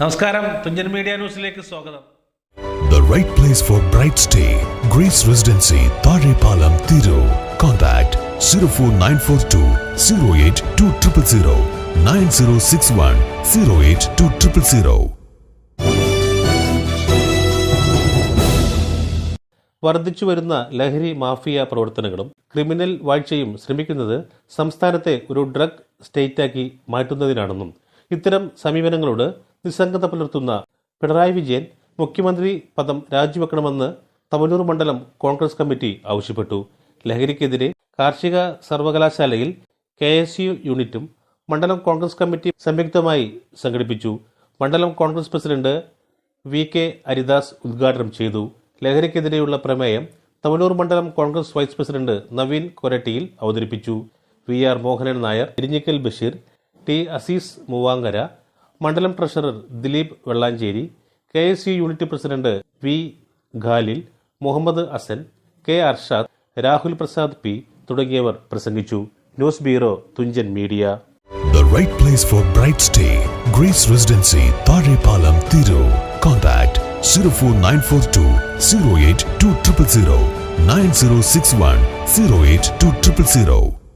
നമസ്കാരം, തുഞ്ചൻ മീഡിയ ന്യൂസിലേക്ക് സ്വാഗതം. The right place for bright stay, Grace Residency, Tharepalam, Thiru. Contact 04942 08200 9061 08200. വർദ്ധിച്ചുവരുന്ന ലഹരി മാഫിയ പ്രവർത്തനങ്ങളും ക്രിമിനൽ വാഴ്ചയും ശ്രമിക്കുന്നത് സംസ്ഥാനത്തെ ഒരു ഡ്രഗ് സ്റ്റേറ്റാക്കി മാറ്റുന്നതിനാണെന്നും ഇത്തരം സമീപനങ്ങളോട് നിസ്സംഗത പുലർത്തുന്ന പിണറായി വിജയൻ മുഖ്യമന്ത്രി പദം രാജിവെക്കണമെന്ന് തവനൂർ മണ്ഡലം കോൺഗ്രസ് കമ്മിറ്റി ആവശ്യപ്പെട്ടു. ലഹരിക്കെതിരെ കാർഷിക സർവകലാശാലയിൽ KSU യൂണിറ്റും മണ്ഡലം കോൺഗ്രസ് കമ്മിറ്റി സംയുക്തമായി സംഘടിപ്പിച്ചു. മണ്ഡലം കോൺഗ്രസ് പ്രസിഡന്റ് VK ഹരിദാസ് ഉദ്ഘാടനം ചെയ്തു. ലഹരിക്കെതിരെയുള്ള പ്രമേയം തവനൂർ മണ്ഡലം കോൺഗ്രസ് വൈസ് പ്രസിഡന്റ് നവീൻ കൊരട്ടിയിൽ അവതരിപ്പിച്ചു. VR മോഹനൻ നായർ, ഇരിഞ്ഞിക്കൽ ബഷീർ, T അസീസ് മൂവാങ്കര, മണ്ഡലം treasurer Dileep Vellancheri, KSU unit president V Khalil, Muhammad Hasan, K Arshad, Rahul Prasad P തുടങ്ങിയവർ പ്രസംഗിച്ചു. News bureau, Thunchan media. The right place for bright stay, Grace Residency, Tharepalam, Thiru. Contact 04942 08200 9061 08200.